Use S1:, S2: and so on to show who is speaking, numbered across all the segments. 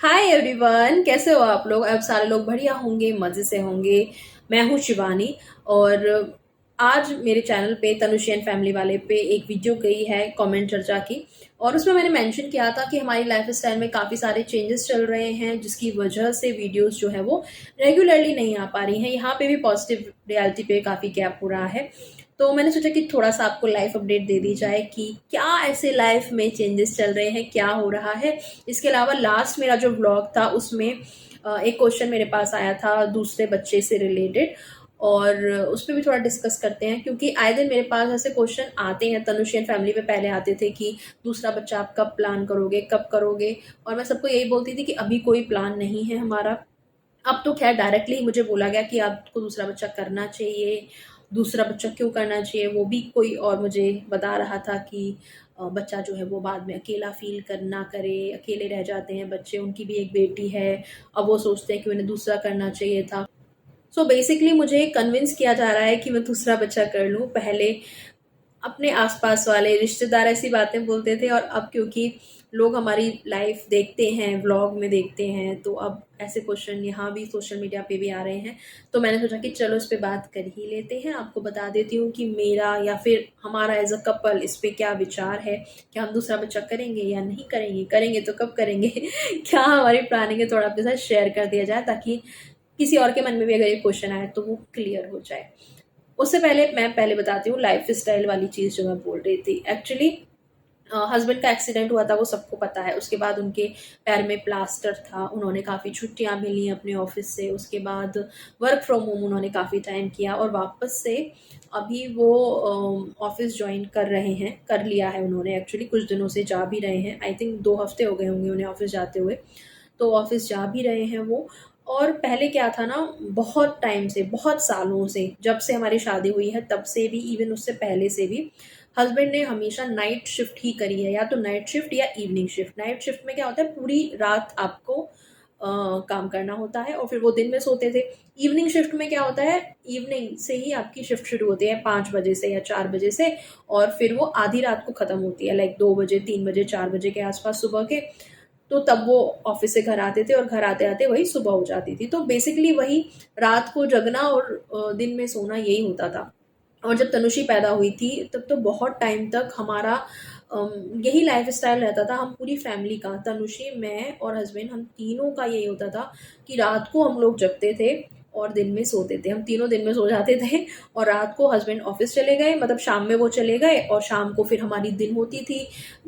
S1: Hi everyone, कैसे हो आप लोग। अब सारे लोग बढ़िया होंगे, मज़े से होंगे। मैं हूँ शिवानी। और आज मेरे चैनल पे तनुश्री एंड फैमिली वाले पे एक वीडियो गई है कमेंट चर्चा की। और उसमें मैंने मेंशन किया था कि हमारी लाइफ स्टाइल में काफ़ी सारे चेंजेस चल रहे हैं, जिसकी वजह से वीडियोस जो है वो रेगुलरली नहीं आ पा रही हैं। यहाँ पे भी पॉजिटिव रियलिटी पे काफ़ी गैप हो रहा है। तो मैंने सोचा कि थोड़ा सा आपको लाइफ अपडेट दे दी जाए कि क्या ऐसे लाइफ में चेंजेस चल रहे हैं, क्या हो रहा है। इसके अलावा लास्ट मेरा जो व्लॉग था उसमें एक क्वेश्चन मेरे पास आया था दूसरे बच्चे से रिलेटेड, और उस पर भी थोड़ा डिस्कस करते हैं, क्योंकि आए दिन मेरे पास ऐसे क्वेश्चन आते हैं। तनुश्री एंड फैमिली पे पहले आते थे कि दूसरा बच्चा आप कब प्लान करोगे, कब करोगे। और मैं सबको यही बोलती थी कि अभी कोई प्लान नहीं है हमारा। अब तो खैर डायरेक्टली ही मुझे बोला गया कि आपको दूसरा बच्चा करना चाहिए। दूसरा बच्चा क्यों करना चाहिए, वो भी कोई और मुझे बता रहा था कि बच्चा जो है वो बाद में अकेला फील करना करे, अकेले रह जाते हैं बच्चे। उनकी भी एक बेटी है, अब वो सोचते हैं कि उन्हें दूसरा करना चाहिए था। सो बेसिकली मुझे कन्विंस किया जा रहा है कि मैं दूसरा बच्चा कर लूँ। पहले अपने आसपास वाले रिश्तेदार ऐसी बातें बोलते थे, और अब क्योंकि लोग हमारी लाइफ देखते हैं, व्लॉग में देखते हैं, तो अब ऐसे क्वेश्चन यहाँ भी सोशल मीडिया पे भी आ रहे हैं। तो मैंने सोचा कि चलो इस पे बात कर ही लेते हैं। आपको बता देती हूँ कि मेरा या फिर हमारा एज अ कपल इस पे क्या विचार है। क्या हम दूसरा बच्चा करेंगे या नहीं करेंगे, करेंगे तो कब करेंगे क्या हमारी प्लानिंग है, थोड़ा आपके साथ शेयर कर दिया जाए, ताकि किसी और के मन में भी अगर ये क्वेश्चन आए तो वो क्लियर हो जाए। उससे पहले मैं पहले बताती हूँ लाइफ स्टाइल वाली चीज़ जो मैं बोल रही थी। एक्चुअली हस्बैंड का एक्सीडेंट हुआ था, वो सबको पता है। उसके बाद उनके पैर में प्लास्टर था, उन्होंने काफ़ी छुट्टियां भी ली अपने ऑफिस से। उसके बाद वर्क फ्रॉम होम उन्होंने काफ़ी टाइम किया, और वापस से अभी वो ऑफिस ज्वाइन कर रहे हैं, कर लिया है उन्होंने। एक्चुअली कुछ दिनों से जा भी रहे हैं, आई थिंक 2 हफ्ते हो गए होंगे उन्हें ऑफिस जाते हुए। तो ऑफिस जा भी रहे हैं वो। और पहले क्या था ना, बहुत टाइम से, बहुत सालों से, जब से हमारी शादी हुई है तब से भी, इवन उससे पहले से भी, हस्बैंड ने हमेशा नाइट शिफ्ट ही करी है। या तो नाइट शिफ्ट या इवनिंग शिफ्ट। नाइट शिफ्ट में क्या होता है, पूरी रात आपको काम करना होता है, और फिर वो दिन में सोते थे। इवनिंग शिफ्ट में क्या होता है, इवनिंग से ही आपकी शिफ्ट शुरू होती है, 5 बजे से या 4 बजे से। और फिर वो आधी रात को ख़त्म होती है, लाइक 2 बजे, 3 बजे, 4 बजे के आसपास सुबह के। तो तब वो ऑफिस से घर आते थे, और घर आते आते वही सुबह हो जाती थी। तो बेसिकली वही रात को जगना और दिन में सोना, यही होता था। और जब तनुषी पैदा हुई थी तब तो बहुत टाइम तक हमारा यही लाइफ स्टाइल रहता था। हम पूरी फैमिली का, तनुषी, मैं और हस्बैंड, हम तीनों का यही होता था कि रात को हम लोग जगते थे और दिन में सोते थे। हम तीनों दिन में सो जाते थे, और रात को हस्बैंड ऑफिस चले गए, मतलब शाम में वो चले गए, और शाम को फिर हमारी दिन होती थी।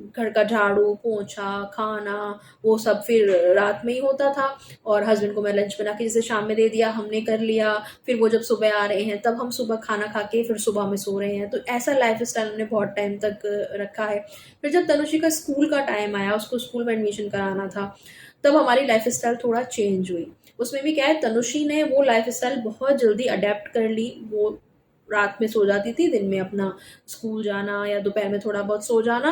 S1: घर का झाड़ू पोछा खाना, वो सब फिर रात में ही होता था। और हस्बैंड को मैं लंच बना के जैसे शाम में दे दिया, हमने कर लिया। फिर वो जब सुबह आ रहे हैं तब हम सुबह खाना खा के फिर सुबह में सो रहे हैं। तो ऐसा लाइफ स्टाइल हमने बहुत टाइम तक रखा है। फिर जब तनुषी का स्कूल का टाइम आया, उसको स्कूल में एडमिशन कराना था, तब हमारी लाइफ स्टाइल थोड़ा चेंज हुई। उसमें भी क्या है, तनुषी ने वो लाइफ स्टाइल बहुत जल्दी अडेप्ट कर ली। वो रात में सो जाती थी, दिन में अपना स्कूल जाना या दोपहर में थोड़ा बहुत सो जाना,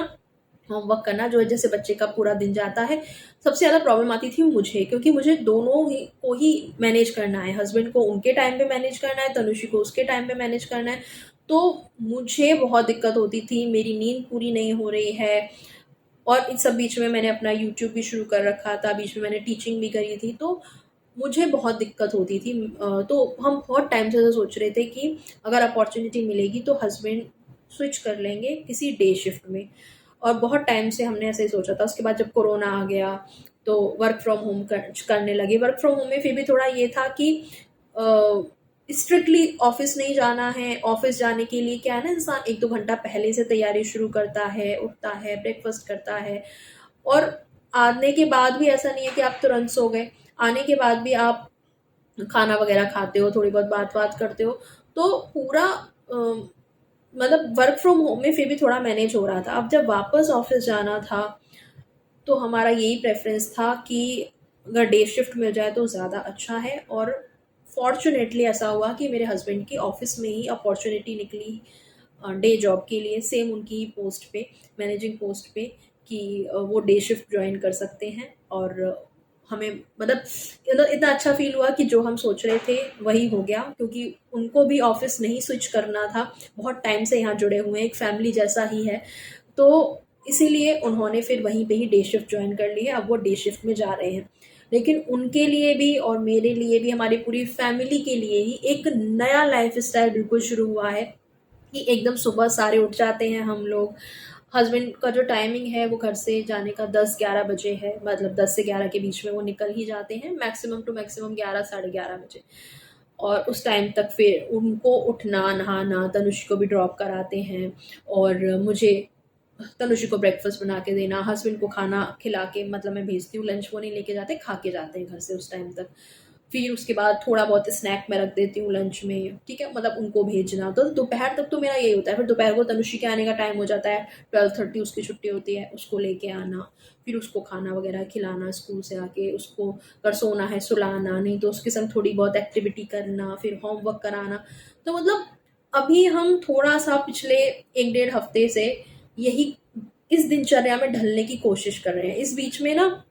S1: होमवर्क करना, जो है जैसे बच्चे का पूरा दिन जाता है। सबसे ज़्यादा प्रॉब्लम आती थी मुझे, क्योंकि मुझे दोनों ही को ही मैनेज करना है। हस्बैंड को उनके टाइम पे मैनेज करना है, तनुषी को उसके टाइम पे मैनेज करना है। तो मुझे बहुत दिक्कत होती थी, मेरी नींद पूरी नहीं हो रही है। और इन सब बीच में मैंने अपना यूट्यूब भी शुरू कर रखा था, बीच में मैंने टीचिंग भी करी थी। तो मुझे बहुत दिक्कत होती थी। तो हम बहुत टाइम से ऐसा सोच रहे थे कि अगर अपॉर्चुनिटी मिलेगी तो हस्बैंड स्विच कर लेंगे किसी डे शिफ्ट में। और बहुत टाइम से हमने ऐसे ही सोचा था। उसके बाद जब कोरोना आ गया तो वर्क फ्रॉम होम करने लगे। वर्क फ्रॉम होम में फिर भी थोड़ा ये था कि स्ट्रिक्टली ऑफिस नहीं जाना है। ऑफिस जाने के लिए क्या है ना, इंसान 1-2 घंटा पहले से तैयारी शुरू करता है, उठता है, ब्रेकफास्ट करता है। और आने के बाद भी ऐसा नहीं है कि आप तुरंत सो गए। आने के बाद भी आप खाना वगैरह खाते हो, थोड़ी बहुत बात बात करते हो। तो पूरा मतलब वर्क फ्रॉम होम में फिर भी थोड़ा मैनेज हो रहा था। अब जब वापस ऑफिस जाना था तो हमारा यही प्रेफरेंस था कि अगर डे शिफ्ट मिल जाए तो ज़्यादा अच्छा है। और फॉर्चुनेटली ऐसा हुआ कि मेरे हस्बैंड की ऑफिस में ही अपॉर्चुनिटी निकली डे जॉब के लिए, सेम उनकी ही पोस्ट पे, मैनेजिंग पोस्ट पे, कि वो डे शिफ्ट ज्वाइन कर सकते हैं। और हमें मतलब इतना अच्छा फील हुआ कि जो हम सोच रहे थे वही हो गया, क्योंकि उनको भी ऑफिस नहीं स्विच करना था। बहुत टाइम से यहाँ जुड़े हुए हैं, एक फैमिली जैसा ही है। तो इसीलिए उन्होंने फिर वहीं पे ही डे शिफ्ट जॉइन कर ली है, अब वो डे शिफ्ट में जा रहे हैं। लेकिन उनके लिए भी और मेरे लिए भी, हमारी पूरी फैमिली के लिए ही एक नया लाइफ़स्टाइल बिल्कुल शुरू हुआ है कि एकदम सुबह सारे उठ जाते हैं हम लोग। हस्बैंड का जो टाइमिंग है वो घर से जाने का 10-11 बजे है, मतलब 10 से 11 के बीच में वो निकल ही जाते हैं, मैक्सिमम टू मैक्सिमम 11 साढ़े 11 बजे। और उस टाइम तक फिर उनको उठना, नहाना, तनुष को भी ड्रॉप कराते हैं और मुझे तनुषी को ब्रेकफास्ट बना के देना, हस्बैंड को खाना खिला के, मतलब मैं भेजती हूँ लंच, वो नहीं लेके जाते, खा के जाते हैं घर से उस टाइम तक। फिर उसके बाद थोड़ा बहुत स्नैक मैं रख देती हूँ लंच में, ठीक है, मतलब उनको भेजना। तो दोपहर तक तो मेरा यही होता है। फिर दोपहर को तनुषी के आने का टाइम हो जाता है, 12:30 उसकी छुट्टी होती है, उसको लेके आना, फिर उसको खाना वगैरह खिलाना, स्कूल से आके उसको अगर सोना है सुलाना, नहीं तो उसके संग थोड़ी बहुत एक्टिविटी करना, फिर होमवर्क कराना। तो मतलब अभी हम थोड़ा सा पिछले 1 डेढ़ हफ्ते से यही इस दिनचर्या में ढलने की कोशिश कर रहे हैं। इस बीच में ना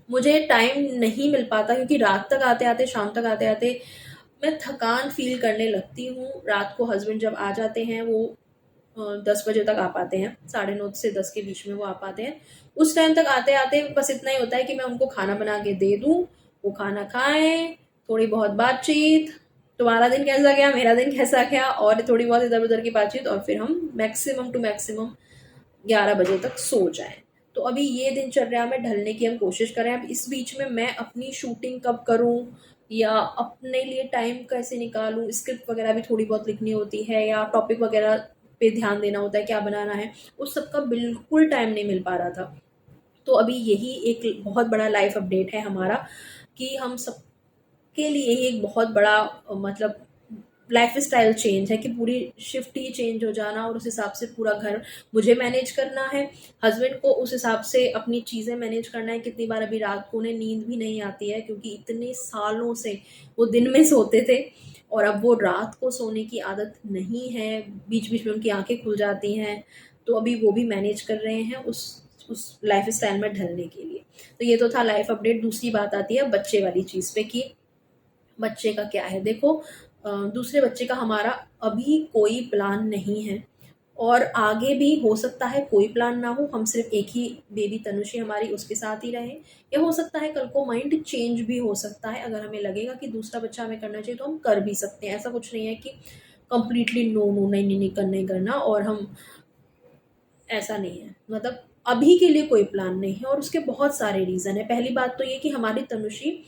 S1: मुझे टाइम नहीं मिल पाता, क्योंकि रात तक आते-आते, शाम तक आते-आते मैं थकान फ़ील करने लगती हूँ। रात को हस्बैंड जब आ जाते हैं, वो 10 बजे तक आ पाते हैं, साढ़े 9 से 10 के बीच में वो आ पाते हैं। उस टाइम तक आते-आते बस इतना ही होता है कि मैं उनको खाना बना के दे दूँ, वो खाना खाएँ, थोड़ी बहुत बातचीत, तुम्हारा दिन कैसा गया, मेरा दिन कैसा गया, और थोड़ी बहुत इधर-उधर की बातचीत, और फिर हम मैक्सिमम टू मैक्सिमम 11 बजे तक सो जाएँ। तो अभी ये दिनचर्या में ढलने की हम कोशिश कर रहे हैं। अब इस बीच में मैं अपनी शूटिंग कब करूँ या अपने लिए टाइम कैसे निकालूँ, स्क्रिप्ट वगैरह भी थोड़ी बहुत लिखनी होती है या टॉपिक वगैरह पे ध्यान देना होता है, क्या बनाना है, उस सब का बिल्कुल टाइम नहीं मिल पा रहा था। तो अभी यही एक बहुत बड़ा लाइफ़ अपडेट है हमारा, कि हम सबके लिए ही एक बहुत बड़ा मतलब लाइफ़स्टाइल चेंज है, कि पूरी शिफ्ट ही चेंज हो जाना, और उस हिसाब से पूरा घर मुझे मैनेज करना है, हस्बैंड को उस हिसाब से अपनी चीज़ें मैनेज करना है। कितनी बार अभी रात को उन्हें नींद भी नहीं आती है, क्योंकि इतने सालों से वो दिन में सोते थे और अब वो रात को सोने की आदत नहीं है, बीच-बीच में उनकी आँखें खुल जाती हैं। तो अभी वो भी मैनेज कर रहे हैं उस लाइफ़स्टाइल में ढलने के लिए। तो ये तो था लाइफ़ अपडेट। दूसरी बात आती है बच्चे वाली चीज़ पे, कि बच्चे का क्या है। देखो, दूसरे बच्चे का हमारा अभी कोई प्लान नहीं है, और आगे भी हो सकता है कोई प्लान ना हो, हम सिर्फ एक ही बेबी तनुषी हमारी उसके साथ ही रहें, या हो सकता है कल को माइंड चेंज भी हो सकता है। अगर हमें लगेगा कि दूसरा बच्चा हमें करना चाहिए तो हम कर भी सकते हैं। ऐसा कुछ नहीं है कि कंप्लीटली नो नो, नहीं नहीं नहीं, नहीं करना, और हम, ऐसा नहीं है। मतलब अभी के लिए कोई प्लान नहीं है, और उसके बहुत सारे रीज़न है। पहली बात तो ये कि हमारी तनुषी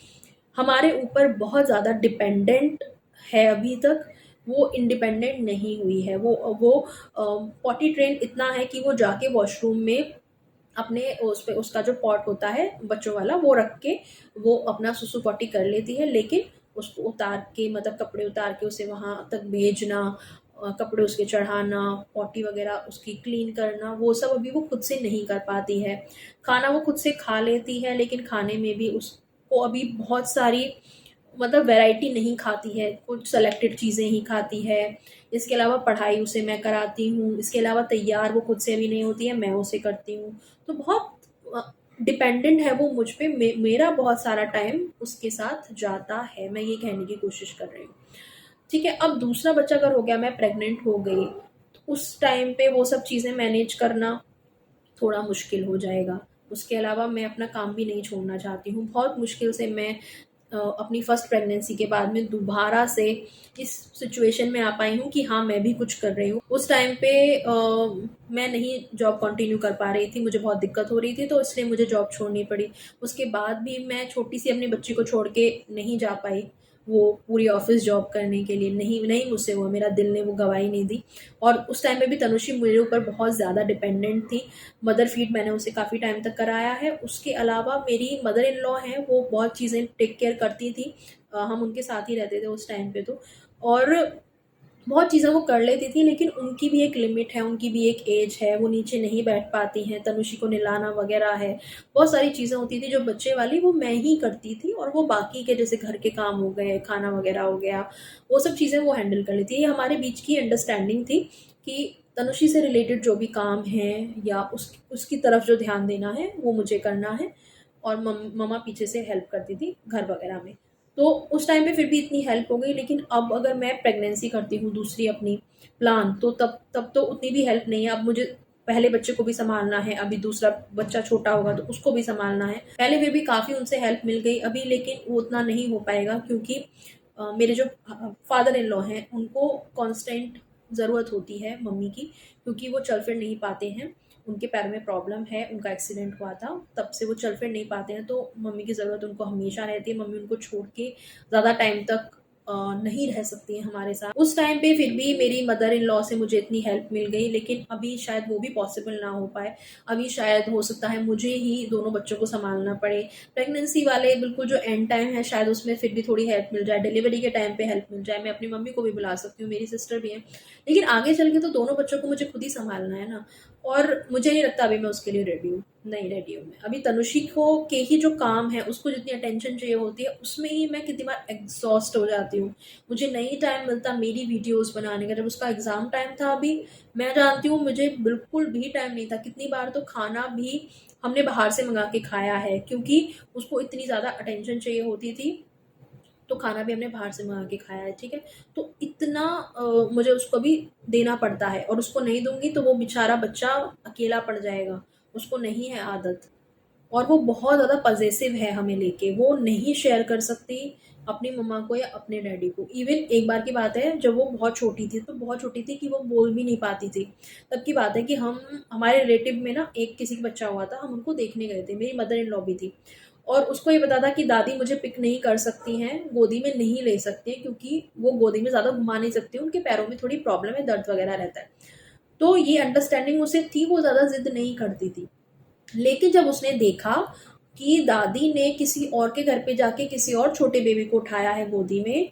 S1: हमारे ऊपर बहुत ज़्यादा डिपेंडेंट है अभी तक, वो इंडिपेंडेंट नहीं हुई है। वो पॉटी ट्रेन इतना है कि वो जाके वॉशरूम में अपने उस पे, उसका जो पॉट होता है बच्चों वाला, वो रख के वो अपना सुसु पॉटी कर लेती है। लेकिन उसको उतार के, मतलब कपड़े उतार के उसे वहाँ तक भेजना, कपड़े उसके चढ़ाना, पॉटी वगैरह उसकी क्लीन करना, वो सब अभी वो खुद से नहीं कर पाती है। खाना वो खुद से खा लेती है, लेकिन खाने में भी उसको अभी बहुत सारी, मतलब वैरायटी नहीं खाती है, कुछ सेलेक्टेड चीज़ें ही खाती है। इसके अलावा पढ़ाई उसे मैं कराती हूँ, इसके अलावा तैयार वो खुद से अभी नहीं होती है, मैं उसे करती हूँ। तो बहुत डिपेंडेंट है वो मुझ पे। मेरा बहुत सारा टाइम उसके साथ जाता है, मैं ये कहने की कोशिश कर रही हूँ। ठीक है, अब दूसरा बच्चा अगर हो गया, मैं प्रेग्नेंट हो गई, तो उस टाइम पे वो सब चीज़ें मैनेज करना थोड़ा मुश्किल हो जाएगा। उसके अलावा मैं अपना काम भी नहीं छोड़ना चाहती हूँ। बहुत मुश्किल से मैं अपनी फर्स्ट प्रेगनेंसी के बाद में दोबारा से इस सिचुएशन में आ पाई हूँ कि हाँ, मैं भी कुछ कर रही हूँ। उस टाइम पे मैं नहीं जॉब कंटिन्यू कर पा रही थी, मुझे बहुत दिक्कत हो रही थी, तो इसलिए मुझे जॉब छोड़नी पड़ी। उसके बाद भी मैं छोटी-सी अपनी बच्ची को छोड़ के नहीं जा पाई, वो पूरी ऑफ़िस जॉब करने के लिए। नहीं नहीं मुझसे हुआ, मेरा दिल ने वो गवाही नहीं दी। और उस टाइम पे भी तनुषी मेरे ऊपर बहुत ज़्यादा डिपेंडेंट थी। मदर फीड मैंने उसे काफ़ी टाइम तक कराया है। उसके अलावा मेरी मदर इन लॉ हैं, वो बहुत चीज़ें टेक केयर करती थी। हम उनके साथ ही रहते थे उस टाइम पे तो। और बहुत चीज़ें वो कर लेती थी, लेकिन उनकी भी एक लिमिट है, उनकी भी एक एज है, वो नीचे नहीं बैठ पाती हैं, तनुषी को नहलाना वगैरह है। बहुत सारी चीज़ें होती थी जो बच्चे वाली, वो मैं ही करती थी, और वो बाकी के जैसे घर के काम हो गए, खाना वगैरह हो गया, वो सब चीज़ें वो हैंडल कर लेती है। ये हमारे बीच की अंडरस्टैंडिंग थी कि तनुषी से रिलेटेड जो भी काम है या उसकी तरफ जो ध्यान देना है, वो मुझे करना है, और मम्मा पीछे से हेल्प करती थी घर वगैरह में। तो उस टाइम पे फिर भी इतनी हेल्प हो गई, लेकिन अब अगर मैं प्रेगनेंसी करती हूँ दूसरी अपनी प्लान, तो तब तब तो उतनी भी हेल्प नहीं है। अब मुझे पहले बच्चे को भी सँभालना है, अभी दूसरा बच्चा छोटा होगा तो उसको भी सँभालना है। पहले फिर भी काफ़ी उनसे हेल्प मिल गई, अभी लेकिन वो उतना नहीं हो पाएगा क्योंकि मेरे जो फादर इन लॉ हैं, उनको कांस्टेंट ज़रूरत होती है मम्मी की, क्योंकि वो चल फिर नहीं पाते हैं। उनके पैर में प्रॉब्लम है, उनका एक्सीडेंट हुआ था, तब से वो चल फिर नहीं पाते हैं, तो मम्मी की ज़रूरत उनको हमेशा रहती है। मम्मी उनको छोड़ के ज़्यादा टाइम तक नहीं रह सकती हैं हमारे साथ। उस टाइम पे फिर भी मेरी मदर इन लॉ से मुझे इतनी हेल्प मिल गई, लेकिन अभी शायद वो भी पॉसिबल ना हो पाए। अभी शायद हो सकता है मुझे ही दोनों बच्चों को सँभालना पड़े। प्रेगनेंसी वाले बिल्कुल जो एंड टाइम है, शायद उसमें फिर भी थोड़ी हेल्प मिल जाए, डिलीवरी के टाइम पे हेल्प मिल जाए। मैं अपनी मम्मी को भी बुला सकती हूँ, मेरी सिस्टर भी है। लेकिन आगे चल के तो दोनों बच्चों को मुझे खुद ही सँभालना है ना, और मुझे नहीं लगता अभी मैं उसके लिए रेडी हूँ। नहीं रेडी हूँ मैं। अभी तनुषी को के ही जो काम है, उसको जितनी अटेंशन चाहिए होती है, उसमें ही मैं कितनी बार एग्ज़ॉस्ट हो जाती हूँ। मुझे नहीं टाइम मिलता मेरी वीडियोज़ बनाने का। जब उसका एग्ज़ाम टाइम था अभी, मैं जानती हूँ मुझे बिल्कुल भी टाइम नहीं था। कितनी बार तो खाना भी हमने बाहर से मँगा के खाया है, क्योंकि उसको इतनी ज़्यादा अटेंशन चाहिए होती थी, तो खाना भी हमने बाहर से मँगा के खाया है, ठीक है? तो इतना मुझे उसको भी देना पड़ता है, और उसको नहीं दूँगी तो वो बेचारा बच्चा अकेला पड़ जाएगा, उसको नहीं है आदत। और वो बहुत ज़्यादा पॉसेसिव है हमें लेके, वो नहीं शेयर कर सकती अपनी मम्मा को या अपने डैडी को। इवन एक बार की बात है, जब वो बहुत छोटी थी, तो बहुत छोटी थी कि वो बोल भी नहीं पाती थी। तब की बात है कि हम हमारे रिलेटिव में ना एक किसी का बच्चा हुआ था, हम उनको देखने गए थे, मेरी मदर इन लॉ भी थी, और उसको ये पता था कि दादी मुझे पिक नहीं कर सकती हैं, गोदी में नहीं ले सकती हैं, क्योंकि वो गोदी में ज़्यादा घुमा नहीं सकती, उनके पैरों में थोड़ी प्रॉब्लम है, दर्द वगैरह रहता है। तो ये अंडरस्टैंडिंग उसे थी, वो ज़्यादा ज़िद नहीं करती थी। लेकिन जब उसने देखा कि दादी ने किसी और के घर पे जाके किसी और छोटे बेबी को उठाया है गोदी में,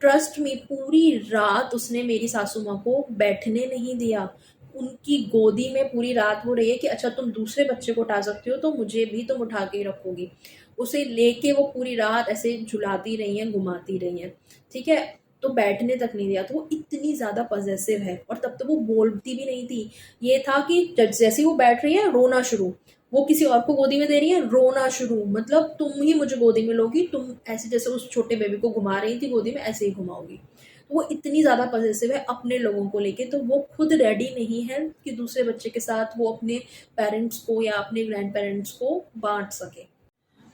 S1: ट्रस्ट मी, पूरी रात उसने मेरी सासू माँ को बैठने नहीं दिया। उनकी गोदी में पूरी रात वो रही है कि अच्छा तुम दूसरे बच्चे को उठा सकती हो, तो मुझे भी तुम उठा के ही रखोगी। उसे लेके वो पूरी रात ऐसे झुलाती रही हैं, घुमाती रही हैं, ठीक है? तो बैठने तक नहीं दिया। तो वो इतनी ज़्यादा पॉसेसिव है, और तब तो वो बोलती भी नहीं थी। ये था कि जैसे ही वो बैठ रही है, रोना शुरू। वो किसी और को गोदी में दे रही है, रोना शुरू, मतलब तुम ही मुझे गोदी में लोगी, तुम ऐसे जैसे उस छोटे बेबी को घुमा रही थी गोदी में, ऐसे ही घुमाओगी। तो वो इतनी ज़्यादा पॉसेसिव है अपने लोगों को लेके, तो वो खुद रेडी नहीं है कि दूसरे बच्चे के साथ वो अपने पेरेंट्स को या अपने ग्रैंड पेरेंट्स को बांट सके।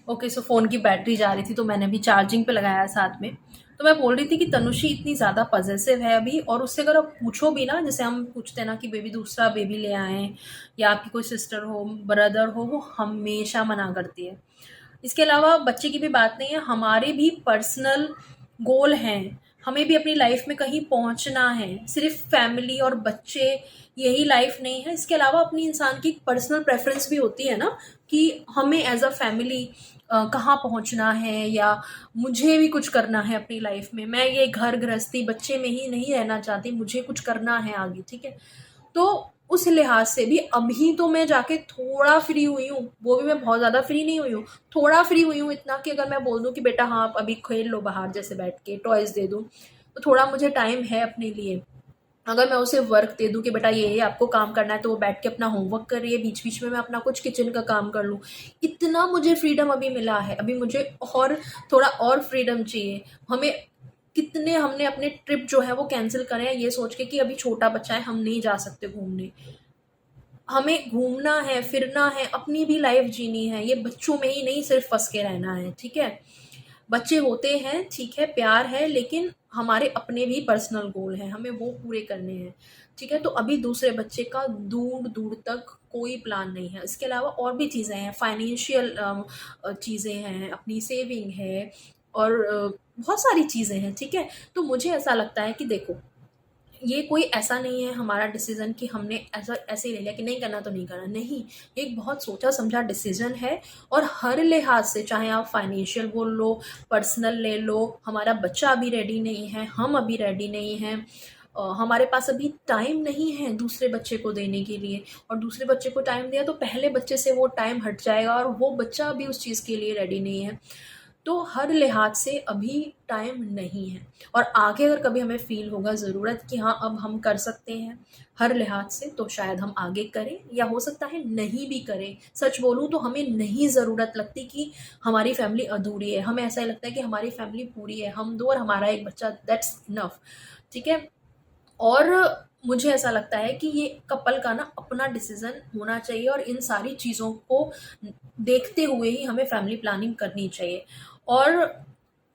S1: ओके, सो फ़ोन की बैटरी जा रही थी, तो मैंने अभी चार्जिंग पे लगाया साथ में। तो मैं बोल रही थी कि तनुषी इतनी ज़्यादा पॉसेसिव है अभी, और उससे अगर आप पूछो भी ना, जैसे हम पूछते हैं ना कि बेबी दूसरा बेबी ले आएँ, या आपकी कोई सिस्टर हो, ब्रदर हो, वो हमेशा मना करती है। इसके अलावा बच्चे की भी बात नहीं है, हमारे भी पर्सनल गोल हैं, हमें भी अपनी लाइफ में कहीं पहुंचना है। सिर्फ फैमिली और बच्चे यही लाइफ नहीं है, इसके अलावा अपनी इंसान की पर्सनल प्रेफरेंस भी होती है ना, कि हमें एज अ फैमिली कहाँ पहुंचना है, या मुझे भी कुछ करना है अपनी लाइफ में। मैं ये घर गृहस्थी बच्चे में ही नहीं रहना चाहती, मुझे कुछ करना है आगे, ठीक है? तो उस लिहाज से भी अभी तो मैं जाके थोड़ा फ्री हुई हूँ, वो भी मैं बहुत ज़्यादा फ्री नहीं हुई हूँ, थोड़ा फ्री हुई हूँ, इतना कि अगर मैं बोल दूँ कि बेटा हाँ आप अभी खेल लो बाहर, जैसे बैठ के टॉयज़ दे दूँ, तो थोड़ा मुझे टाइम है अपने लिए। अगर मैं उसे वर्क दे दूँ कि बेटा ये आपको काम करना है, तो वो बैठ के अपना होमवर्क कर रही है, बीच-बीच में मैं अपना कुछ किचन का काम कर लूँ। इतना मुझे फ्रीडम अभी मिला है, अभी मुझे और थोड़ा और फ्रीडम चाहिए। हमें कितने हमने अपने ट्रिप जो है वो कैंसल करे हैं, ये सोच के कि अभी छोटा बच्चा है, हम नहीं जा सकते घूमने। हमें घूमना है, फिरना है, अपनी भी लाइफ जीनी है, ये बच्चों में ही नहीं सिर्फ फँस के रहना है, ठीक है? बच्चे होते हैं, ठीक है, प्यार है, लेकिन हमारे अपने भी पर्सनल गोल हैं, हमें वो पूरे करने हैं, ठीक है? तो अभी दूसरे बच्चे का दूर-दूर तक कोई प्लान नहीं है। इसके अलावा और भी चीज़ें हैं, फाइनेंशियल चीज़ें हैं, अपनी सेविंग है, और बहुत सारी चीज़ें हैं, ठीक है? तो मुझे ऐसा लगता है कि देखो, ये कोई ऐसा नहीं है हमारा डिसीज़न कि हमने ऐसा ऐसे ही ले लिया कि नहीं करना तो नहीं करना, नहीं। ये एक बहुत सोचा-समझा डिसीज़न है, और हर लिहाज से, चाहे आप फाइनेंशियल बोल लो, पर्सनल ले लो, हमारा बच्चा अभी रेडी नहीं है, हम अभी रेडी नहीं हैं। हमारे पास अभी टाइम नहीं है दूसरे बच्चे को देने के लिए, और दूसरे बच्चे को टाइम दिया तो पहले बच्चे से वो टाइम हट जाएगा, और वो बच्चा अभी उस चीज़ के लिए रेडी नहीं है। तो हर लिहाज से अभी टाइम नहीं है, और आगे अगर कभी हमें फ़ील होगा ज़रूरत कि हाँ अब हम कर सकते हैं हर लिहाज से, तो शायद हम आगे करें, या हो सकता है नहीं भी करें। सच बोलूँ तो हमें नहीं ज़रूरत लगती कि हमारी फैमिली अधूरी है, हमें ऐसा लगता है कि हमारी फैमिली पूरी है, हम दो और हमारा एक बच्चा, दैट्स इनफ, ठीक है? और मुझे ऐसा लगता है कि ये कपल का ना अपना डिसीज़न होना चाहिए और इन सारी चीज़ों को देखते हुए ही हमें फैमिली प्लानिंग करनी चाहिए। और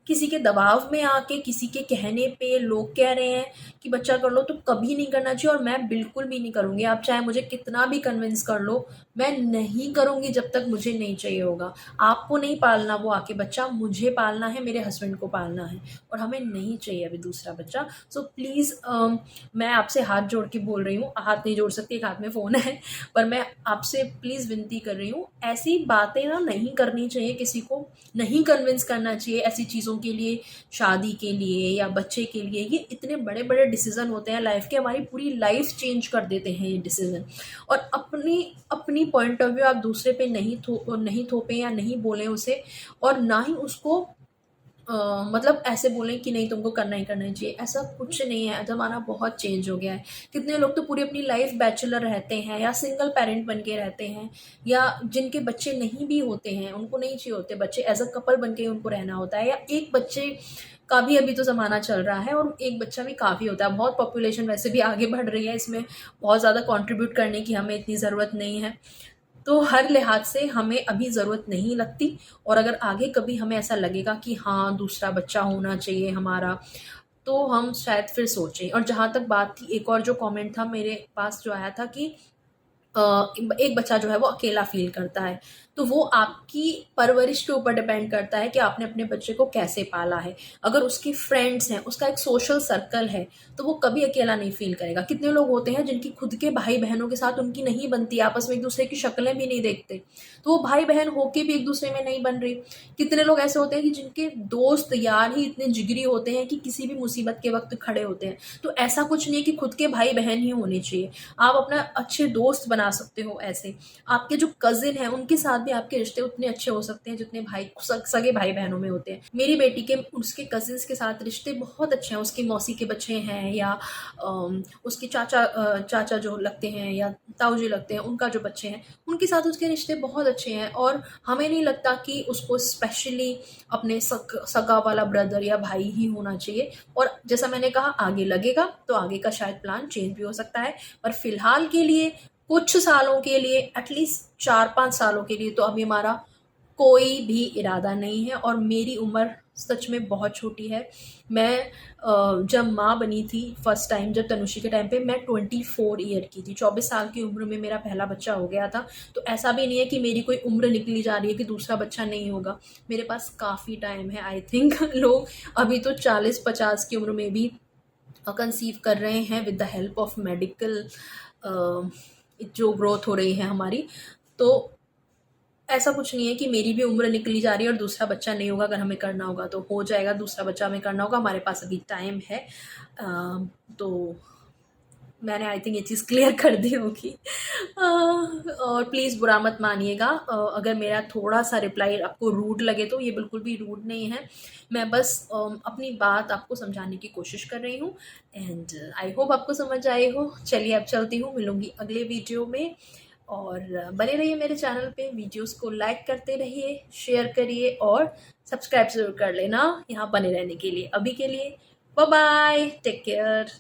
S1: किसी के दबाव में आके, किसी के कहने पे लोग कह रहे हैं कि बच्चा कर लो, तो कभी नहीं करना चाहिए और मैं बिल्कुल भी नहीं करूँगी। आप चाहे मुझे कितना भी कन्विंस कर लो, मैं नहीं करूँगी जब तक मुझे नहीं चाहिए होगा। आपको नहीं पालना वो आके बच्चा, मुझे पालना है, मेरे हस्बैंड को पालना है और हमें नहीं चाहिए अभी दूसरा बच्चा। सो प्लीज़ मैं आपसे हाथ जोड़ के बोल रही हूँ, हाथ नहीं जोड़ सकती, एक हाथ में फ़ोन है, पर मैं आपसे प्लीज़ विनती कर रही हूँ, ऐसी बातें ना नहीं करनी चाहिए, किसी को नहीं कन्विंस करना चाहिए ऐसी चीज़ों के लिए, शादी के लिए या बच्चे के लिए। ये इतने बड़े-बड़े डिसीज़न होते हैं लाइफ़ के, हमारी पूरी लाइफ़ चेंज कर देते हैं ये डिसीज़न। और अपनी अपनी पॉइंट ऑफ व्यू आप दूसरे पे नहीं थोपें या नहीं बोलें उसे, और ना ही उसको मतलब ऐसे बोलें कि नहीं तुमको करना ही करना चाहिए, ऐसा कुछ नहीं है। ज़माना बहुत चेंज हो गया है। कितने लोग तो पूरी अपनी लाइफ बैचलर रहते हैं या सिंगल पेरेंट बन के रहते हैं, या जिनके बच्चे नहीं भी होते हैं, उनको नहीं चाहिए होते बच्चे, एज अ कपल बन के उनको रहना होता है, या एक बच्चे का भी अभी तो ज़माना चल रहा है और एक बच्चा भी काफ़ी होता है। बहुत पॉपुलेशन वैसे भी आगे बढ़ रही है, इसमें बहुत ज़्यादा कंट्रीब्यूट करने की हमें इतनी ज़रूरत नहीं है। तो हर लिहाज से हमें अभी ज़रूरत नहीं लगती, और अगर आगे कभी हमें ऐसा लगेगा कि हाँ, दूसरा बच्चा होना चाहिए हमारा, तो हम शायद फिर सोचें। और जहाँ तक बात थी, एक और जो कमेंट था मेरे पास जो आया था कि एक बच्चा जो है वो अकेला फ़ील करता है। तो वो आपकी परवरिश के ऊपर डिपेंड करता है कि आपने अपने बच्चे को कैसे पाला है। अगर उसके फ्रेंड्स हैं, उसका एक सोशल सर्कल है, तो वो कभी अकेला नहीं फ़ील करेगा। कितने लोग होते हैं जिनकी खुद के भाई-बहनों के साथ उनकी नहीं बनती, आपस में एक-दूसरे की शक्लें भी नहीं देखते, तो वो भाई-बहन होके भी एक-दूसरे में नहीं बन रही। कितने लोग ऐसे होते हैं कि जिनके दोस्त यार ही इतने जिगरी होते हैं कि किसी भी मुसीबत के वक़्त खड़े होते हैं। तो ऐसा कुछ नहीं है कि खुद के भाई-बहन ही होने चाहिए। आप अपना अच्छे दोस्त बना सकते हो ऐसे। आपके जो कज़िन हैं, उनके साथ भी आपके रिश्ते उतने अच्छे हो सकते हैं जितने सगे भाई-बहनों में होते हैं। मेरी बेटी के उसके कज़िन्स के साथ रिश्ते बहुत अच्छे हैं। उसकी मौसी के बच्चे हैं, या उसके चाचा जो लगते हैं या ताऊ जी लगते हैं, उनका जो बच्चे हैं, उनके साथ उसके रिश्ते बहुत अच्छे हैं। और हमें नहीं लगता कि उसको स्पेशली अपने सगा वाला ब्रदर या भाई ही होना चाहिए। और जैसा मैंने कहा, आगे लगेगा तो आगे का शायद प्लान चेंज भी हो सकता है, पर फिलहाल के लिए, कुछ सालों के लिए, एटलीस्ट 4-5 सालों के लिए तो अभी हमारा कोई भी इरादा नहीं है। और मेरी उम्र सच में बहुत छोटी है। मैं जब माँ बनी थी फर्स्ट टाइम, जब तनुषी के टाइम पे, मैं 24 ईयर की थी। 24 साल की उम्र में मेरा पहला बच्चा हो गया था। तो ऐसा भी नहीं है कि मेरी कोई उम्र निकली जा रही है कि दूसरा बच्चा नहीं होगा। मेरे पास काफ़ी टाइम है। आई थिंक लोग अभी तो 40-50 की उम्र में भी कंसीव कर रहे हैं with the help of medical जो ग्रोथ हो रही है हमारी। तो ऐसा कुछ नहीं है कि मेरी भी उम्र निकली जा रही है और दूसरा बच्चा नहीं होगा। अगर हमें करना होगा तो हो जाएगा, दूसरा बच्चा हमें करना होगा, हमारे पास अभी टाइम है। तो मैंने आई थिंक ये चीज़ क्लियर कर दी होगी। और प्लीज़ बुरा मत मानिएगा अगर मेरा थोड़ा-सा रिप्लाई आपको रूड लगे, तो ये बिल्कुल भी रूड नहीं है। मैं बस अपनी बात आपको समझाने की कोशिश कर रही हूँ, एंड आई होप आपको समझ आई हो। चलिए अब चलती हूँ, मिलूँगी अगले वीडियो में। और बने रहिए मेरे चैनल पे, वीडियोज़ को लाइक करते रहिए, शेयर करिए और सब्सक्राइब ज़रूर कर लेना यहाँ बने रहने के लिए। अभी के लिए बाय बाय, टेक केयर।